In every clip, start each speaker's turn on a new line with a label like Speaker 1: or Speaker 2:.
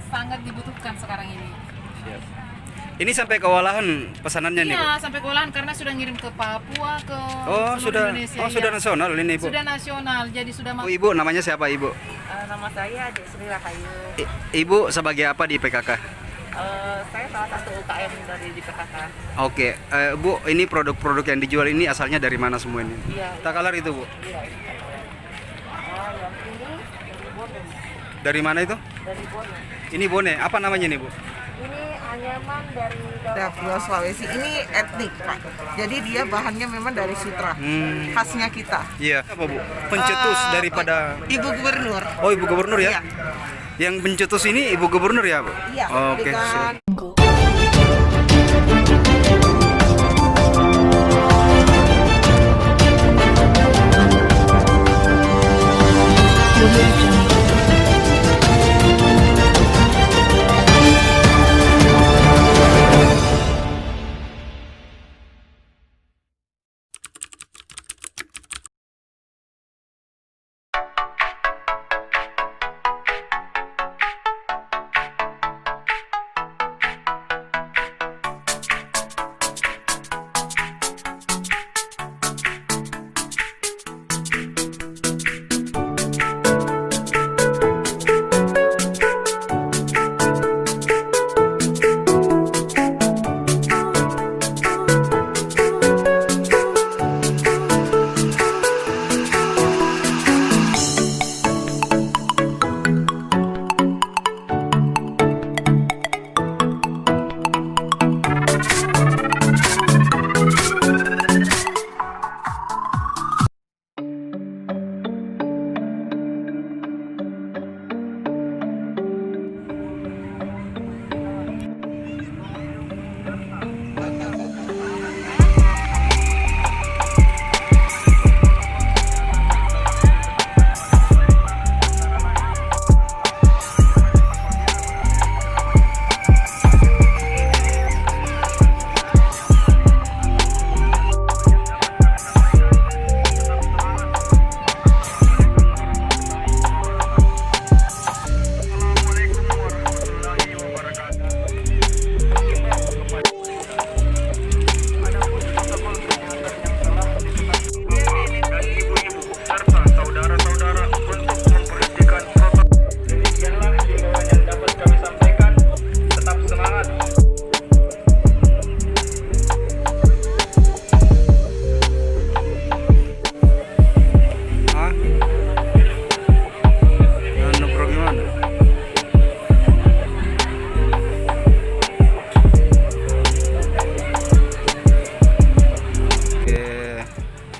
Speaker 1: sangat dibutuhkan sekarang ini.
Speaker 2: Siap. Ini sampai kewalahan pesanannya nih, Bu?
Speaker 1: Iya, sampai kewalahan karena sudah ngirim ke Papua, ke
Speaker 2: Oh,
Speaker 1: seluruh
Speaker 2: sudah.
Speaker 1: Indonesia.
Speaker 2: Oh, sudah
Speaker 1: ya.
Speaker 2: nasional ini, Bu.
Speaker 1: Sudah nasional, jadi sudah
Speaker 2: Oh, Ibu namanya siapa, Ibu?
Speaker 3: Nama saya Dek Sri Rahayu.
Speaker 2: Ibu sebagai apa di PKK?
Speaker 3: Saya salah satu UKM dari di PKK.
Speaker 2: Oke, Bu, ini produk-produk yang dijual ini asalnya dari mana semua ini?
Speaker 3: Iya.
Speaker 2: Takalar itu, Bu.
Speaker 3: Iya. Yang ini dari Bone.
Speaker 2: Dari mana itu?
Speaker 3: Dari Bone.
Speaker 2: Ini bone. Apa namanya nih, Bu?
Speaker 3: Ini anyaman dari
Speaker 4: Davao Sulawesi. Ini etnik, Pak. Jadi dia bahannya memang dari sutra. Khasnya kita.
Speaker 2: Iya. Apa, Bu? Pencetus daripada
Speaker 4: Ibu Gubernur.
Speaker 2: Oh, Ibu Gubernur ya?
Speaker 4: Iya.
Speaker 2: Yang pencetus ini Ibu Gubernur ya, Bu?
Speaker 4: Iya.
Speaker 2: Oke,
Speaker 4: dengan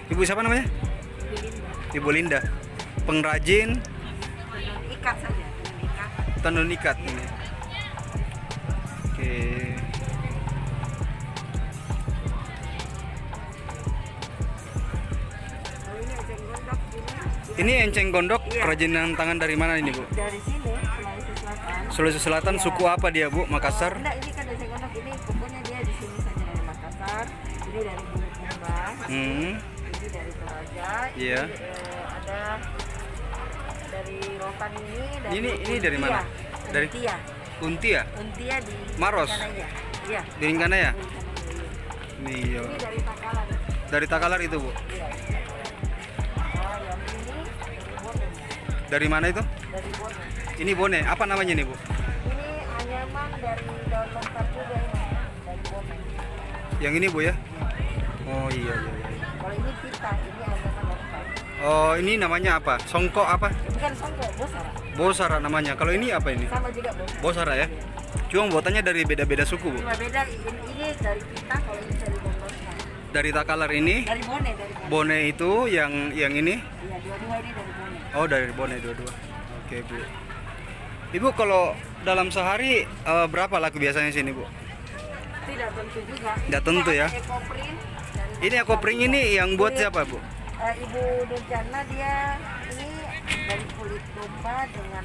Speaker 2: Ibu siapa namanya? Ibu Linda. Pengrajin
Speaker 4: ikat saja. Ikat.
Speaker 2: tenun ikat ini. Oke. Ini enceng gondok kerajinan tangan dari mana ini, Bu?
Speaker 3: dari sini Sulawesi Selatan.
Speaker 2: Sulawesi Selatan, suku apa dia, Bu? Makassar?
Speaker 3: Enggak, ini kan dari Gondok ini pokoknya dia di sini saja dari Makassar. Ini dari Bulukumba. Ini dari Toraja.
Speaker 2: Iya.
Speaker 3: Ada dari Rokan ini. Dari
Speaker 2: Ini dari mana? Dari
Speaker 3: Untia.
Speaker 2: Untia.
Speaker 3: Untia di
Speaker 2: Maros?
Speaker 3: Rinkanaya. Iya.
Speaker 2: Di Rinkanaya?
Speaker 3: Ini
Speaker 2: Iya.
Speaker 3: dari Takalar.
Speaker 2: Dari Takalar itu, Bu.
Speaker 3: Iya. Yang ini dari Bone.
Speaker 2: Dari mana itu?
Speaker 3: Dari Bone.
Speaker 2: Ini bone. Apa namanya nih, Bu?
Speaker 3: Ini anyaman dari daun lontar juga ini. Dari Bone.
Speaker 2: Yang ini, Bu ya? Oh iya, iya, iya.
Speaker 3: Kalau ini pita, ini anyaman lontar.
Speaker 2: Oh, ini namanya apa? Songkok apa?
Speaker 3: Bukan songkok, bosara.
Speaker 2: Bosara namanya. Kalau ini apa ini?
Speaker 3: Sama juga bos.
Speaker 2: Bosara ya? Cuma buatannya dari beda-beda suku, Bu.
Speaker 3: Cuma beda ini dari pita, kalau ini dari Bone.
Speaker 2: Dari Takalar ini,
Speaker 3: Dari Bone, dari Bone.
Speaker 2: bone itu yang ini.
Speaker 3: Iya, dua-dua ini dari Bone.
Speaker 2: Oh, dari bone dua-dua. Oke, Bu. Ibu kalau dalam sehari berapa laku biasanya sini, Bu?
Speaker 3: Tidak tentu juga.
Speaker 2: Tidak tentu ya.
Speaker 3: Ekoprint.
Speaker 2: Ini ekopring ini yang buat siapa, Bu?
Speaker 3: Ibu Nurjana dia ini dari kulit domba dengan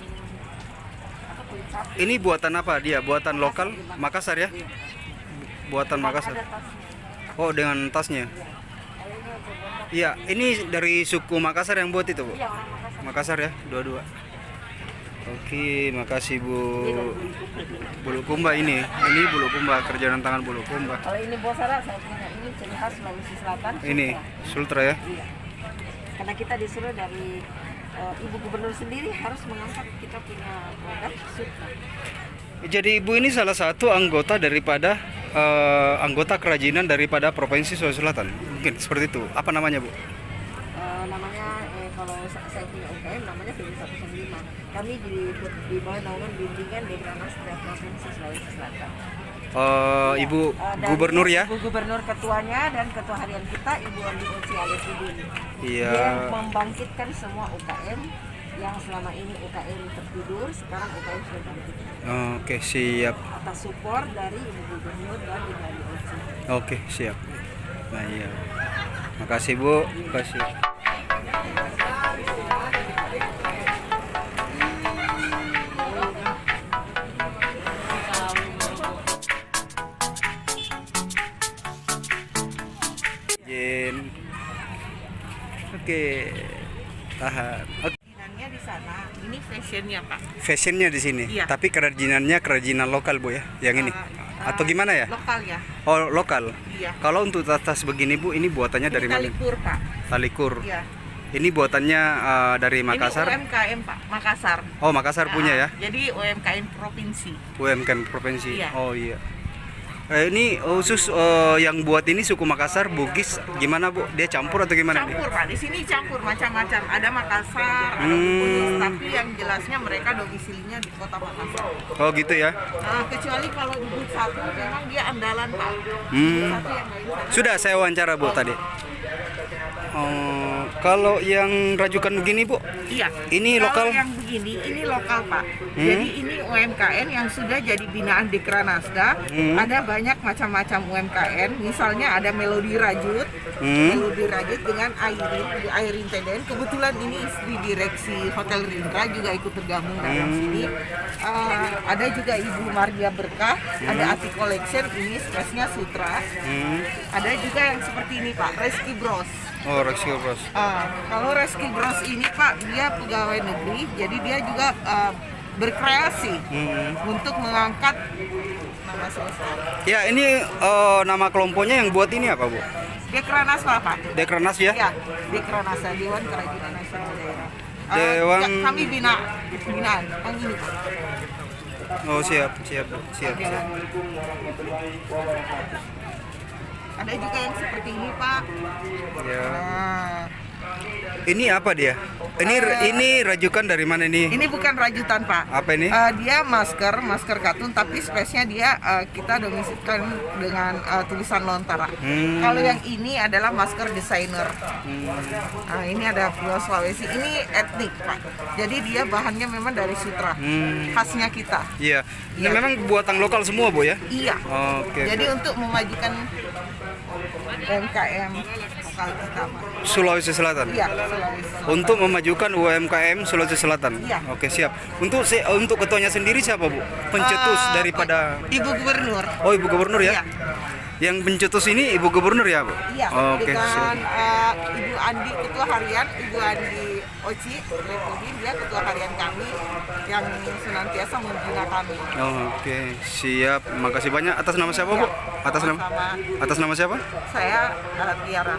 Speaker 3: apa, kulit sapi.
Speaker 2: Ini buatan apa dia? Buatan lokal Makassar ya? Buatan Makassar.
Speaker 3: Ada tasnya.
Speaker 2: Oh, dengan tasnya.
Speaker 3: Kayaknya coba.
Speaker 2: Iya, ini dari suku Makassar yang buat itu, Bu.
Speaker 3: Iya, orang Makassar.
Speaker 2: Makassar ya, dua-dua. Oke, makasih Bu.
Speaker 3: Ini dari Bulukumba.
Speaker 2: Bulukumba ini Bulukumba, kerjaan tangan Bulukumba.
Speaker 3: Kalau ini Bosara saya punya ini ciri khas Sulawesi Selatan.
Speaker 2: Ini Sultra ya.
Speaker 3: Iya. Karena kita disuruh dari Ibu Gubernur sendiri harus mengangkat kita punya produk Sutra.
Speaker 2: Jadi Ibu ini salah satu anggota daripada anggota kerajinan daripada Provinsi Sulawesi Selatan. Mungkin seperti itu. Apa namanya, Bu?
Speaker 3: Namanya kalau saya punya UKM namanya PB 105. Kami di bawah naungan bimbingan Dekranasda Provinsi Sulawesi Selatan.
Speaker 2: Ibu
Speaker 3: Dan
Speaker 2: Gubernur ya?
Speaker 3: Ibu Gubernur ketuanya dan ketua harian kita Ibu Andi Oci Alefudin.
Speaker 2: Iya.
Speaker 3: Dia membangkitkan semua UKM yang selama ini UKM tertidur, sekarang UKM sudah bangkit.
Speaker 2: Oke, siap.
Speaker 3: Atas support dari Ibu Gubernur dan Ibu Andi Oci.
Speaker 2: Oke, siap. Nah, iya. Makasih, Bu. Makasih. Jen. Oke. Tahan. Oke.
Speaker 4: Kerajinan di sana, ini fashionnya Pak.
Speaker 2: Fashionnya di sini,
Speaker 4: Iya.
Speaker 2: tapi kerajinannya kerajinan lokal, Bu ya, yang ini. Atau gimana ya?
Speaker 4: Lokal ya.
Speaker 2: Oh, lokal.
Speaker 4: Iya.
Speaker 2: Kalau untuk tas begini, Bu, ini buatannya dari
Speaker 4: Ini
Speaker 2: mana?
Speaker 4: Talikur Pak.
Speaker 2: Talikur.
Speaker 4: Iya.
Speaker 2: Ini buatannya dari Makassar.
Speaker 4: Ini UMKM Pak, Makassar.
Speaker 2: Oh, Makassar punya ya?
Speaker 4: Jadi UMKM provinsi.
Speaker 2: UMKM provinsi.
Speaker 4: Iya.
Speaker 2: Oh iya. Ini khusus yang buat ini suku Makassar, Bugis, gimana Bu? Dia campur atau gimana nih?
Speaker 4: Campur Pak, di sini campur macam-macam. Ada Makassar, ada
Speaker 2: Hmm.
Speaker 4: Bugis, tapi yang jelasnya mereka domisilinya di kota Makassar.
Speaker 2: Oh gitu ya?
Speaker 4: Kecuali kalau Bugis satu memang dia andalan Pak.
Speaker 2: Hmm.
Speaker 4: Satu yang lain sana.
Speaker 2: Sudah saya wawancara Bu tadi. Kalau yang rajukan begini Bu,
Speaker 4: Iya.
Speaker 2: ini
Speaker 4: Kalau
Speaker 2: lokal?
Speaker 4: yang begini, ini lokal Pak. Jadi ini UMKM yang sudah jadi binaan Dekranasda. Ada banyak macam-macam UMKM. Misalnya ada Melodi Rajut, Melodi Rajut dengan Airin Teden. Kebetulan ini istri direksi Hotel Rindra juga ikut tergabung dalam sini. Ada juga Ibu Mardia Berkah, ada Ati Collection, ini spesialnya Sutra. Ada juga yang seperti ini Pak, Reski Bros.
Speaker 2: Oh, Reski Bros.
Speaker 4: Kalau Reski Bros ini Pak, dia pegawai negeri, jadi dia juga berkreasi untuk mengangkat nama sosial.
Speaker 2: Ya, ini nama kelompoknya yang buat ini apa Bu?
Speaker 4: Dekranasda Pak.
Speaker 2: Dekranas ya?
Speaker 4: Ya, Dekranasda Dewan Kerajinan Nasional Daerah.
Speaker 2: Dewan-
Speaker 4: ya, kami binaan, yang ini Pak.
Speaker 2: Oh siap.
Speaker 4: Ada juga yang seperti ini Pak.
Speaker 2: Ya.
Speaker 4: Nah,
Speaker 2: Ini apa dia? Ini rajukan dari mana ini?
Speaker 4: ini bukan rajutan Pak.
Speaker 2: Apa ini?
Speaker 4: Dia masker katun, tapi spesialnya dia kita domisilikan dengan tulisan Lontara. Kalau yang ini adalah masker desainer. Ini ada Pulau Sulawesi. Ini etnik Pak. Jadi dia bahannya memang dari Sutra, khasnya kita.
Speaker 2: Iya. Ini
Speaker 4: Iya.
Speaker 2: memang buatan lokal semua Bu ya?
Speaker 4: Iya.
Speaker 2: Oke.
Speaker 4: Jadi untuk memajukan UMKM lokal kita Pak.
Speaker 2: Sulawesi Selatan.
Speaker 4: Iya, Sulawesi.
Speaker 2: Untuk memajukan UMKM Sulawesi Selatan.
Speaker 4: Iya.
Speaker 2: Oke, siap. Untuk ketuanya sendiri siapa, Bu? Pencetus daripada
Speaker 4: Ibu Gubernur.
Speaker 2: Oh, Ibu Gubernur ya?
Speaker 4: Iya.
Speaker 2: Yang pencetus ini Ibu Gubernur ya, Bu?
Speaker 4: Iya,
Speaker 2: Oke,
Speaker 4: dengan
Speaker 2: siap.
Speaker 4: Ibu Andi ketua harian, Ibu Andi Oci Alefudin, dia ketua harian kami yang senantiasa membina kami.
Speaker 2: Oke, siap. Makasih banyak. Atas nama siapa, Bu? Atas nama siapa?
Speaker 4: Saya Tiara,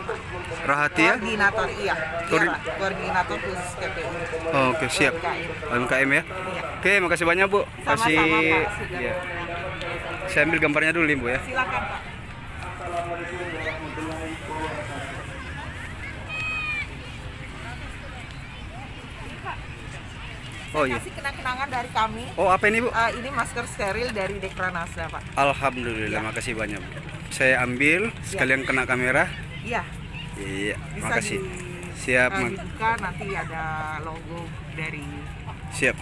Speaker 2: Rahatia.
Speaker 4: koordinator koordinator khusus KPU.
Speaker 2: Oke, siap. UMKM ya. Oke, makasih banyak, Bu.
Speaker 4: Sama-sama, Pak. Sudah.
Speaker 2: Iya. Saya ambil gambarnya dulu nih, Bu ya.
Speaker 4: Silakan Pak.
Speaker 2: Oh iya.
Speaker 4: Kasih kenang-kenangan dari kami.
Speaker 2: Oh, apa ini, Bu?
Speaker 4: Ini masker steril dari Dekranasda Pak.
Speaker 2: Alhamdulillah,
Speaker 4: Iya.
Speaker 2: makasih banyak, Bu. Saya ambil sekalian kena kamera.
Speaker 4: Iya.
Speaker 2: Iya,
Speaker 4: Bisa
Speaker 2: makasih. Siap,
Speaker 4: dibuka, nanti ada logo dari.
Speaker 2: siap.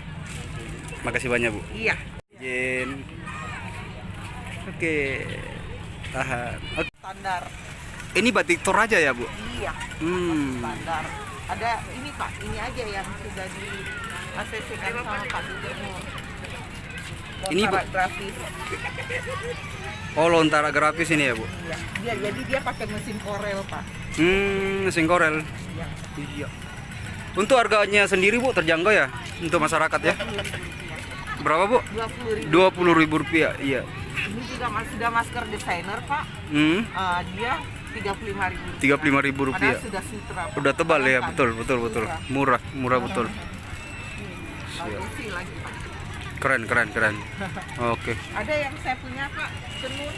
Speaker 2: Makasih banyak, Bu.
Speaker 4: Iya.
Speaker 2: Jen. Oke. Tahan. Oke.
Speaker 4: Standar.
Speaker 2: Ini batik Toraja ya, Bu?
Speaker 4: Iya.
Speaker 2: Hmm.
Speaker 4: Standar. Ada ini Pak, ini aja yang sudah di ACC-kan sama Pak Gubernur.
Speaker 2: Ini, Bu?
Speaker 4: Lontara grafis.
Speaker 2: Oh, Lontara grafis ini ya, Bu?
Speaker 4: Iya. Jadi dia pakai mesin Corel Pak.
Speaker 2: Mesin Corel.
Speaker 4: Iya.
Speaker 2: Iya. Untuk harganya sendiri, Bu, terjangkau ya? untuk masyarakat ya.
Speaker 4: 20.000
Speaker 2: Berapa Bu?
Speaker 4: 20.000.
Speaker 2: 20.000 rupiah. Iya.
Speaker 4: Ini juga sudah masker desainer Pak.
Speaker 2: Hmm.
Speaker 4: Dia 35.000.
Speaker 2: 35.000 rupiah.
Speaker 4: Padahal sudah sutra.
Speaker 2: Udah tebal ya,
Speaker 4: Kan?
Speaker 2: betul.
Speaker 4: Murah.
Speaker 2: Murah betul.
Speaker 4: Bagusi lagi Pak.
Speaker 2: Keren. Oke.
Speaker 4: Ada yang saya punya Pak, tenun.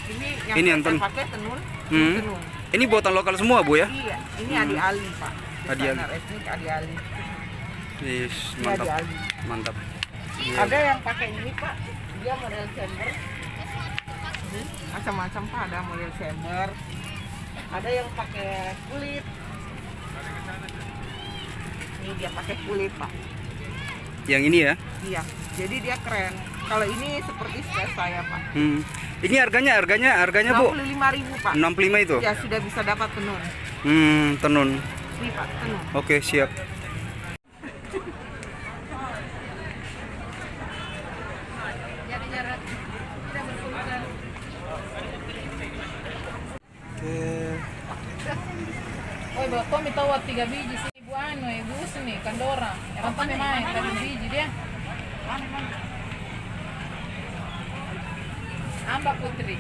Speaker 4: Ini
Speaker 2: Ini yang
Speaker 4: saya
Speaker 2: tenun.
Speaker 4: pakai tenun.
Speaker 2: Hmm.
Speaker 4: Tenun.
Speaker 2: Ini buatan lokal semua Bu ya?
Speaker 4: Iya, ini Adi Ali Pak.
Speaker 2: Adi Ali.
Speaker 4: Desainer etnik Adi Ali.
Speaker 2: Yes,
Speaker 4: Ini
Speaker 2: mantap.
Speaker 4: Adi Ali.
Speaker 2: Mantap.
Speaker 4: Ada yang pakai ini Pak, dia model chamber. Macam-macam Pak, ada model chamber. Ada yang pakai kulit. Ini dia pakai kulit Pak.
Speaker 2: Yang ini ya?
Speaker 4: Iya, jadi dia keren. Kalau ini seperti set saya Pak.
Speaker 2: Ini harganya Bu?
Speaker 4: 65.000 Pak.
Speaker 2: 65 itu?
Speaker 4: Ya sudah bisa dapat tenun.
Speaker 2: Tenun.
Speaker 4: Ini Pak, tenun.
Speaker 2: Oke, siap.
Speaker 1: Jadi jarak tidak berkerumun. Oh, bapak kami tahu 3 biji sih ibu anu ibu sini kandora. Yang kami main 3 biji dia. Amba Putri.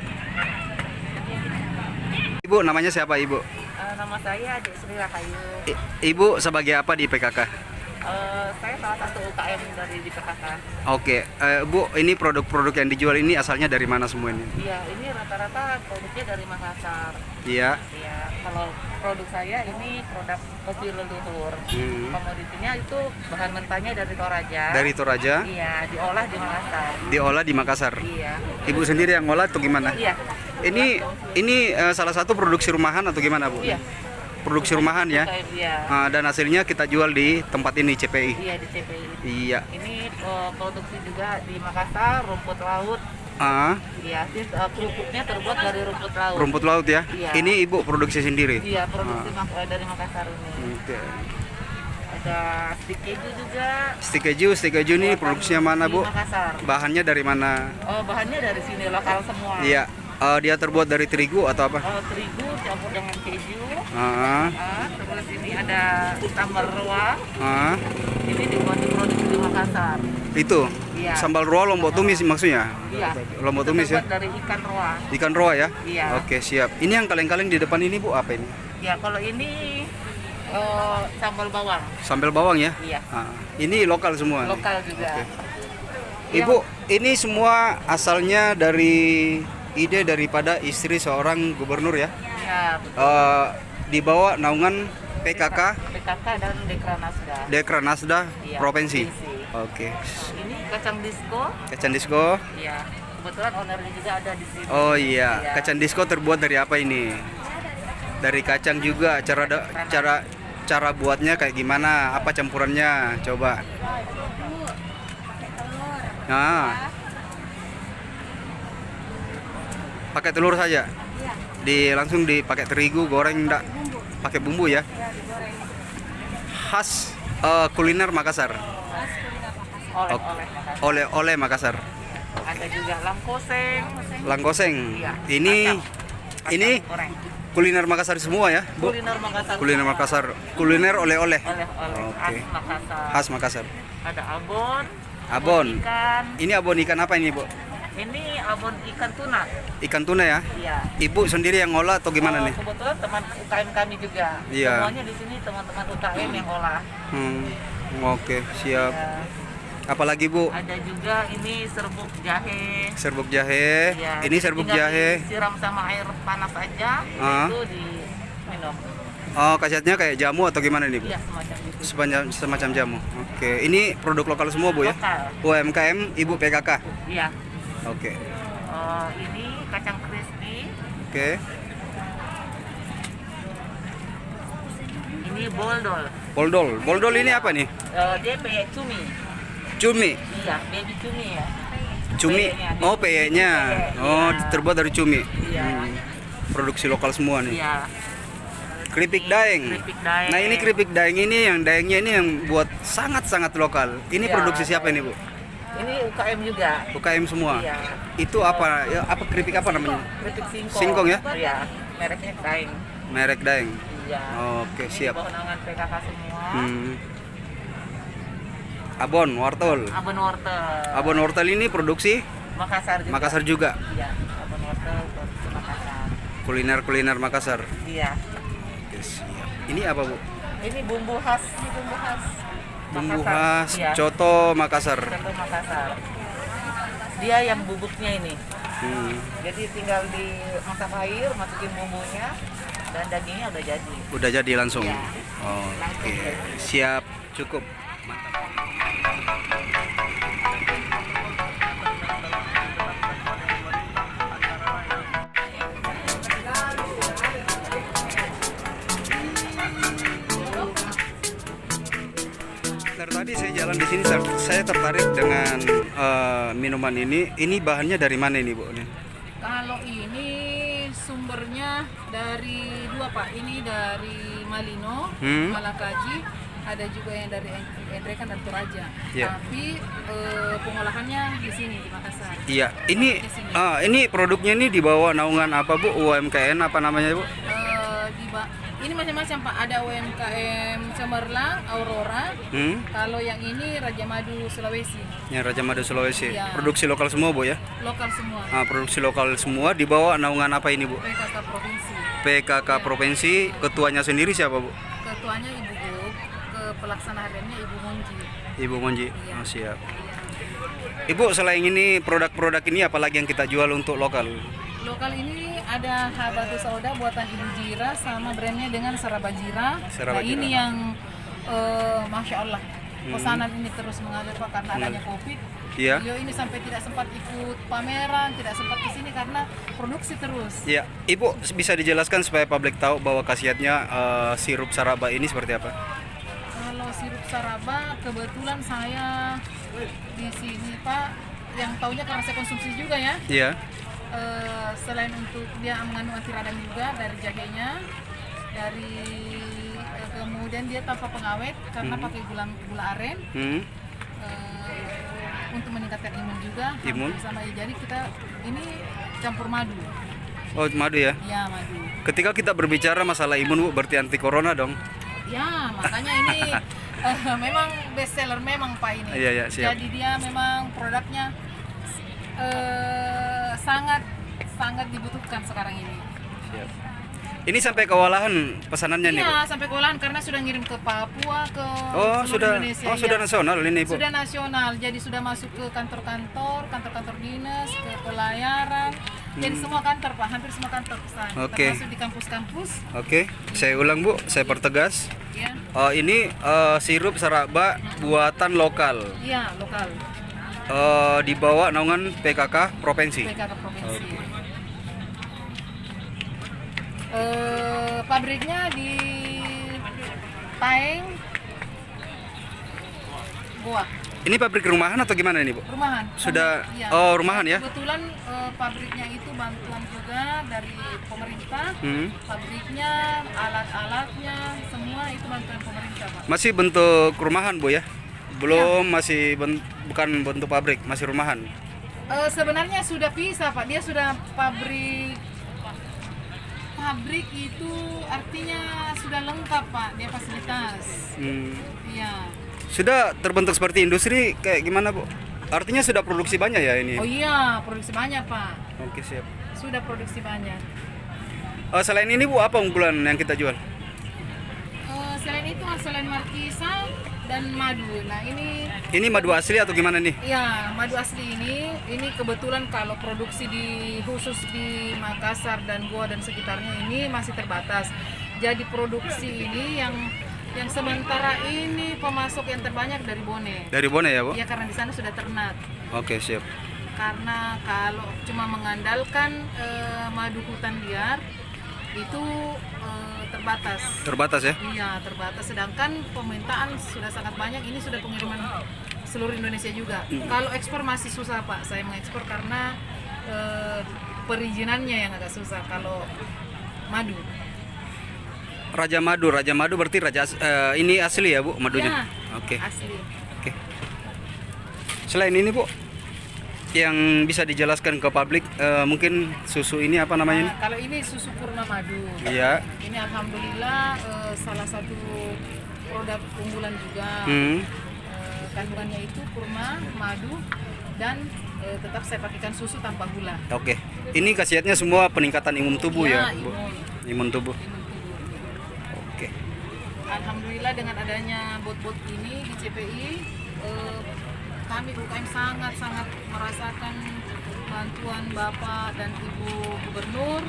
Speaker 2: Ibu namanya siapa Ibu?
Speaker 4: Nama saya Dek Sri Rahayu.
Speaker 2: Ibu sebagai apa di PKK?
Speaker 4: Saya salah satu UKM dari di PKK.
Speaker 2: Oke, Bu, ini produk-produk yang dijual ini asalnya dari mana semua ini?
Speaker 4: Iya, ini rata-rata produknya dari Makassar.
Speaker 2: Iya.
Speaker 4: Iya, kalau produk saya ini produk kopi leluhur. Komoditinya itu bahan mentahnya dari Toraja.
Speaker 2: Dari Toraja?
Speaker 4: Iya, diolah di Makassar.
Speaker 2: Diolah di Makassar.
Speaker 4: Iya.
Speaker 2: Ibu sendiri yang ngolah atau gimana?
Speaker 4: Iya.
Speaker 2: Ini salah satu produksi rumahan atau gimana Bu?
Speaker 4: Iya.
Speaker 2: Produksi rumahan ya.
Speaker 4: Iya.
Speaker 2: Dan hasilnya kita jual di tempat ini CPI.
Speaker 4: Iya di CPI.
Speaker 2: Iya.
Speaker 4: Ini produksi juga di Makassar, rumput laut. Iya, kerupuknya terbuat dari rumput laut.
Speaker 2: Rumput laut ya.
Speaker 4: Iya.
Speaker 2: Ini Ibu produksi sendiri.
Speaker 4: Iya, produksi dari Makassar ini.
Speaker 2: Oke.
Speaker 4: Ada stik keju juga.
Speaker 2: Stik keju ini produksinya mana Bu?
Speaker 4: Di Makassar.
Speaker 2: Bahannya dari mana?
Speaker 4: Bahannya dari sini lokal semua.
Speaker 2: Iya. Dia terbuat dari terigu atau apa?
Speaker 4: Terigu campur dengan keju. Terus ini ada sambal roa. Ini dibuat diproduksi di Makassar.
Speaker 2: Itu.
Speaker 4: Iya.
Speaker 2: Sambal roa lombok tumis maksudnya?
Speaker 4: Iya.
Speaker 2: Lombok tumis ya?
Speaker 4: Terbuat dari ikan roa.
Speaker 2: Ikan roa ya?
Speaker 4: Iya.
Speaker 2: Oke, siap. Ini yang kaleng-kaleng di depan ini Bu, apa ini?
Speaker 4: Ya, kalau ini sambal bawang.
Speaker 2: Sambal bawang ya?
Speaker 4: Iya.
Speaker 2: Ini lokal semua.
Speaker 4: Lokal juga.
Speaker 2: Oke. Ibu, ini semua asalnya dari ide daripada istri seorang gubernur ya?
Speaker 4: Ya, betul.
Speaker 2: Di bawah naungan PKK
Speaker 4: dan Dekranasda.
Speaker 2: Dekranasda
Speaker 4: Iya,
Speaker 2: Provinsi.
Speaker 4: provinsi.
Speaker 2: Oke.
Speaker 4: Ini kacang disco.
Speaker 2: Kacang disco.
Speaker 4: Iya. Kebetulan ownernya juga ada di sini.
Speaker 2: Oh iya,
Speaker 4: Iya.
Speaker 2: kacang disco terbuat dari apa ini? Dari kacang juga. Cara buatnya kayak gimana? Apa campurannya? Coba. Pakai telur saja. Langsung dipakai terigu, goreng enggak? Pakai bumbu ya. Khas kuliner Makassar. Oleh-oleh Makassar.
Speaker 4: Ada juga langkoseng.
Speaker 2: Langkoseng.
Speaker 4: Iya.
Speaker 2: Ini
Speaker 4: Goreng.
Speaker 2: kuliner Makassar semua ya, Bu?
Speaker 4: Kuliner Makassar.
Speaker 2: Kuliner Makassar. Kuliner oleh-oleh.
Speaker 4: Oleh-oleh
Speaker 2: Oke.
Speaker 4: khas Makassar.
Speaker 2: Khas Makassar.
Speaker 4: Ada abon.
Speaker 2: Abon.
Speaker 4: Ikan.
Speaker 2: Ini abon ikan apa ini, Bu?
Speaker 4: Ini abon ikan tuna.
Speaker 2: Ikan tuna ya?
Speaker 4: Iya.
Speaker 2: Ibu sendiri yang ngolah atau gimana nih?
Speaker 4: Kebetulan teman UKM kami juga.
Speaker 2: Iya.
Speaker 4: Semuanya di sini teman-teman UKM yang olah.
Speaker 2: Oke, siap.
Speaker 4: Ya.
Speaker 2: Apalagi Bu?
Speaker 4: Ada juga ini serbuk jahe.
Speaker 2: Serbuk jahe.
Speaker 4: Ya,
Speaker 2: Ini serbuk
Speaker 4: tinggal
Speaker 2: jahe.
Speaker 4: disiram sama air panas aja, itu diminum.
Speaker 2: Oh, khasiatnya kayak jamu atau gimana nih, Bu?
Speaker 4: Iya, semacam itu.
Speaker 2: Semacam jamu. Oke, ini produk lokal semua, Bu ya?
Speaker 4: Lokal.
Speaker 2: UMKM Ibu PKK.
Speaker 4: Iya.
Speaker 2: Oke.
Speaker 4: Ini kacang crispy.
Speaker 2: Oke.
Speaker 4: Ini boldol.
Speaker 2: Boldol ini apa nih?
Speaker 4: Dia peyek cumi.
Speaker 2: Cumi.
Speaker 4: Iya, baby cumi ya.
Speaker 2: Cumi.
Speaker 4: Peyeknya.
Speaker 2: Oh, peyeknya. Oh,
Speaker 4: Iya.
Speaker 2: terbuat dari cumi.
Speaker 4: Iya.
Speaker 2: Produksi lokal semua nih.
Speaker 4: Iya.
Speaker 2: Keripik
Speaker 4: Ini
Speaker 2: daeng.
Speaker 4: keripik daeng.
Speaker 2: Nah, ini keripik daeng ini yang daengnya ini yang buat sangat-sangat lokal. Ini
Speaker 4: Iya,
Speaker 2: produksi siapa ini, Bu?
Speaker 4: Ini UKM juga.
Speaker 2: UKM semua.
Speaker 4: Iya.
Speaker 2: Itu apa? Ya, apa keripik apa namanya?
Speaker 4: Keripik singkong.
Speaker 2: Singkong ya?
Speaker 4: Iya. Mereknya daeng.
Speaker 2: Merek daeng.
Speaker 4: Iya.
Speaker 2: Oke,
Speaker 4: Ini
Speaker 2: siap.
Speaker 4: di bawah naungan PKK semua.
Speaker 2: Abon wortel.
Speaker 4: Abon wortel.
Speaker 2: Abon wortel ini produksi
Speaker 4: Makassar juga.
Speaker 2: Makassar juga.
Speaker 4: Iya, abon wortel produksi Makassar.
Speaker 2: Kuliner Makassar.
Speaker 4: Iya.
Speaker 2: Oke, siap. Ini apa, Bu?
Speaker 4: Ini bumbu khas.
Speaker 2: Bumbu
Speaker 4: Makassar.
Speaker 2: khas
Speaker 4: Iya.
Speaker 2: coto Makassar.
Speaker 4: Coto Makassar. Dia yang bubuknya ini. Jadi tinggal dimasak air, masukin bumbunya, dan dagingnya udah jadi.
Speaker 2: Udah jadi langsung.
Speaker 4: Iya.
Speaker 2: Oke, siap, cukup. Mantap. Dari tadi saya jalan di sini, saya tertarik dengan minuman ini. Ini bahannya dari mana ini, Bu?
Speaker 1: Kalau ini sumbernya dari dua Pak, ini dari Malino, Malakaji, ada juga yang dari Endrekan dan Toraja.
Speaker 2: Iya.
Speaker 1: Tapi pengolahannya di sini di Makassar.
Speaker 2: Iya, ini produknya ini di bawah naungan apa, Bu? UMKM apa namanya, Bu?
Speaker 1: Ini macam-macam Pak, ada UMKM Cemerlang, Aurora. Kalau yang ini Raja Madu Sulawesi.
Speaker 2: Ya, Raja Madu Sulawesi.
Speaker 1: Iya.
Speaker 2: Produksi lokal semua, Bu ya?
Speaker 1: Lokal semua.
Speaker 2: Produksi lokal semua di bawah naungan apa ini, Bu?
Speaker 1: PKK Provinsi.
Speaker 2: PKK Provinsi, ketuanya sendiri siapa, Bu?
Speaker 1: Ketuanya Ibu Gub, ke pelaksana hariannya Ibu Monji.
Speaker 2: Ibu Monji.
Speaker 1: Iya.
Speaker 2: Oh, siap. Ibu, selain ini produk-produk ini apalagi yang kita jual untuk lokal?
Speaker 1: Lokal ini ada Habatu Sauda buatan Ibu Jira sama brandnya dengan Sarabajira.
Speaker 2: Sarabajira.
Speaker 1: Nah, ini yang Masya Allah pesanan ini terus mengalir Pak karena adanya COVID.
Speaker 2: Iya.
Speaker 1: Beliau ini sampai tidak sempat ikut pameran, tidak sempat ke sini karena produksi terus.
Speaker 2: Iya, Ibu bisa dijelaskan supaya publik tahu bahwa khasiatnya sirup saraba ini seperti apa?
Speaker 1: Kalau sirup Saraba kebetulan saya di sini Pak yang taunya karena saya konsumsi juga ya.
Speaker 2: Iya.
Speaker 1: Selain untuk dia mengandung anti radang juga dari jahenya, dari kemudian dia tanpa pengawet karena pakai gula aren untuk meningkatkan imun juga.
Speaker 2: Imun?
Speaker 1: Sama jadi kita ini campur madu.
Speaker 2: Oh, madu ya?
Speaker 1: Ya madu.
Speaker 2: Ketika kita berbicara masalah imun, Bu, berarti anti corona dong?
Speaker 1: Ya makanya ini memang best seller memang Pak ini.
Speaker 2: Iya, siap.
Speaker 1: Jadi dia memang produknya sangat dibutuhkan sekarang ini.
Speaker 2: Siap. Ini sampai ke olahan pesanannya nih, Bu?
Speaker 1: Iya, sampai ke olahan karena sudah ngirim ke Papua, ke
Speaker 2: Oh,
Speaker 1: seluruh
Speaker 2: sudah.
Speaker 1: Indonesia.
Speaker 2: Oh, sudah
Speaker 1: iya.
Speaker 2: nasional ini, Bu.
Speaker 1: Sudah nasional, jadi sudah masuk ke kantor-kantor dinas, ke pelayaran. Jadi semua kantor Pak, hampir semua kantor pesan.
Speaker 2: Oke.
Speaker 1: Termasuk di kampus-kampus.
Speaker 2: Oke, saya ulang, Bu, saya pertegas.
Speaker 1: Ya.
Speaker 2: Ini sirup saraba buatan lokal.
Speaker 1: Iya, lokal.
Speaker 2: Dibawa naungan PKK Provinsi.
Speaker 1: PKK Provinsi.
Speaker 2: Oke.
Speaker 1: Pabriknya di Taeng, Goa.
Speaker 2: Ini pabrik rumahan atau gimana ini, Bu?
Speaker 1: Rumahan.
Speaker 2: Sudah-
Speaker 1: Iya.
Speaker 2: oh, rumahan ya?
Speaker 1: Kebetulan pabriknya itu bantuan juga dari pemerintah. Pabriknya, alat-alatnya, semua itu bantuan pemerintah, Pak.
Speaker 2: Masih bentuk rumahan, Bu ya? Belum, masih bukan bentuk pabrik, masih rumahan.
Speaker 1: Sebenarnya sudah pisah, Pak. Dia sudah pabrik. Pabrik itu artinya sudah lengkap, Pak. Dia fasilitas. Iya.
Speaker 2: Sudah terbentuk seperti industri kayak gimana, Bu? Artinya sudah produksi banyak ya ini?
Speaker 1: Oh iya, produksi banyak, Pak.
Speaker 2: Oke, siap.
Speaker 1: Sudah produksi banyak.
Speaker 2: Selain ini, Bu, apa unggulan yang kita jual?
Speaker 1: Selain itu, selain markisa dan madu. Nah,
Speaker 2: Ini madu asli atau gimana nih?
Speaker 1: ya, madu asli ini kebetulan kalau produksi khusus di Makassar dan Goa dan sekitarnya ini masih terbatas. Jadi produksi ini yang sementara ini pemasok yang terbanyak dari Bone.
Speaker 2: Dari Bone ya, Bu?
Speaker 1: Ya karena di sana sudah ternak.
Speaker 2: Oke, siap.
Speaker 1: Karena kalau cuma mengandalkan madu hutan liar itu terbatas.
Speaker 2: Terbatas ya?
Speaker 1: Iya, terbatas. Sedangkan permintaan sudah sangat banyak. Ini sudah pengiriman seluruh Indonesia juga. Kalau ekspor masih susah, Pak. Saya mengekspor karena perizinannya yang agak susah. Kalau madu.
Speaker 2: Raja Madu berarti ini asli ya, Bu, madunya?
Speaker 1: Ya,
Speaker 2: Oke.
Speaker 1: asli.
Speaker 2: Oke. Selain ini, Bu, yang bisa dijelaskan ke publik, mungkin susu ini apa namanya nih?
Speaker 1: Kalau ini susu Purna Madu.
Speaker 2: Iya.
Speaker 1: Ini alhamdulillah salah satu produk unggulan juga. kandungannya itu kurma, madu, dan tetap saya pakaikan susu tanpa gula.
Speaker 2: Oke. Ini khasiatnya semua peningkatan imun tubuh ya, Bu? Imun tubuh. Oke.
Speaker 1: Alhamdulillah dengan adanya bot-bot ini di CPI, kami UKM sangat-sangat merasakan bantuan Bapak dan Ibu Gubernur.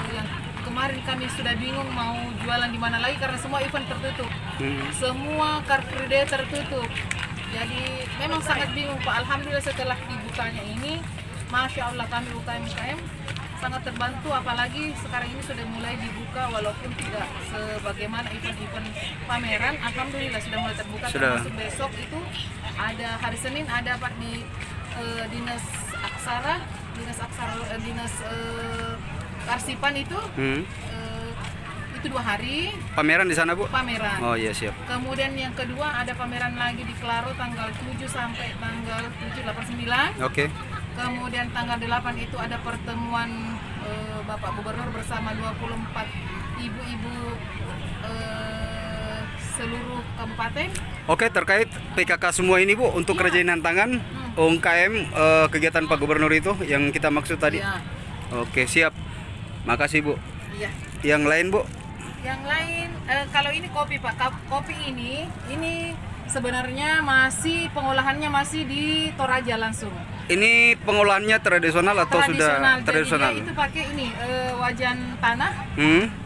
Speaker 1: Yang kemarin kami sudah bingung mau jualan di mana lagi karena semua event tertutup, semua Car Free Day tertutup. Jadi memang sangat bingung Pak. Alhamdulillah setelah dibukanya ini, Masya Allah kami UKM sangat terbantu, apalagi sekarang ini sudah mulai dibuka walaupun tidak sebagaimana event-event pameran. Alhamdulillah sudah mulai terbuka, termasuk besok itu ada hari Senin ada Pak di dinas Karsipan itu itu 2 hari
Speaker 2: Pameran di sana, Bu?
Speaker 1: pameran.
Speaker 2: Oh iya, siap.
Speaker 1: Kemudian yang kedua ada pameran lagi di Klaro tanggal 7 sampai tanggal 7, 8, 9.
Speaker 2: Oke.
Speaker 1: Kemudian tanggal 8 itu ada pertemuan Bapak Gubernur bersama 24 ibu-ibu seluruh kabupaten.
Speaker 2: Oke, terkait PKK semua ini, Bu, untuk kerajinan tangan UMKM, kegiatan Pak Gubernur itu yang kita maksud tadi.
Speaker 1: Ya.
Speaker 2: Oke, siap. Makasih, Bu.
Speaker 1: Iya.
Speaker 2: Yang lain, Bu?
Speaker 1: Yang lain kalau ini kopi Pak. Kopi ini sebenarnya masih pengolahannya masih di Toraja langsung.
Speaker 2: Ini pengolahannya tradisional atau sudah tradisional?
Speaker 1: Jadi dia itu pakai ini wajan tanah.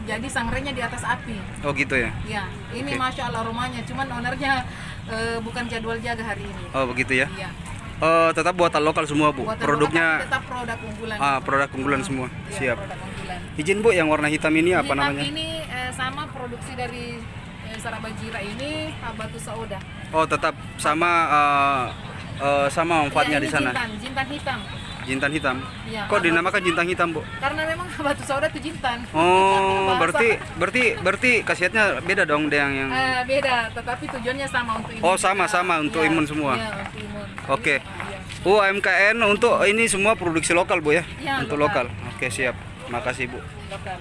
Speaker 1: Jadi sangrenya di atas api.
Speaker 2: Oh gitu ya?
Speaker 1: Ya, ini Masya Allah aromanya. Cuman ownernya bukan jadwal jaga hari ini.
Speaker 2: Oh begitu ya?
Speaker 1: Iya.
Speaker 2: Tetap buatan lokal semua, Bu.
Speaker 1: Buatan
Speaker 2: Produknya
Speaker 1: lokal, tetap produk unggulan.
Speaker 2: produk unggulan semua.
Speaker 1: Iya,
Speaker 2: Siap.
Speaker 1: produk unggulan.
Speaker 2: Izin, Bu, yang warna hitam ini apa namanya?
Speaker 1: Ini sama produksi dari Sarabajira ini batu sauda.
Speaker 2: Oh, tetap sama sama manfaatnya
Speaker 1: Iya,
Speaker 2: di sana.
Speaker 1: Jintan hitam.
Speaker 2: Jintan hitam.
Speaker 1: Iya,
Speaker 2: Kok dinamakan jintan hitam, Bu?
Speaker 1: Karena memang batu sauda itu jintan.
Speaker 2: Oh,
Speaker 1: Bahasa-
Speaker 2: berarti khasiatnya beda dong dengan yang
Speaker 1: beda, tetapi tujuannya sama untuk imun.
Speaker 2: Oh, sama-sama untuk
Speaker 1: Iya,
Speaker 2: imun semua.
Speaker 1: Iya, untuk imun.
Speaker 2: Oke.
Speaker 1: Iya.
Speaker 2: UMKM untuk ini semua produksi lokal, Bu ya?
Speaker 1: Iya,
Speaker 2: Untuk
Speaker 1: lokal.
Speaker 2: lokal. Oke, siap. Makasih, Bu.
Speaker 1: Lokal.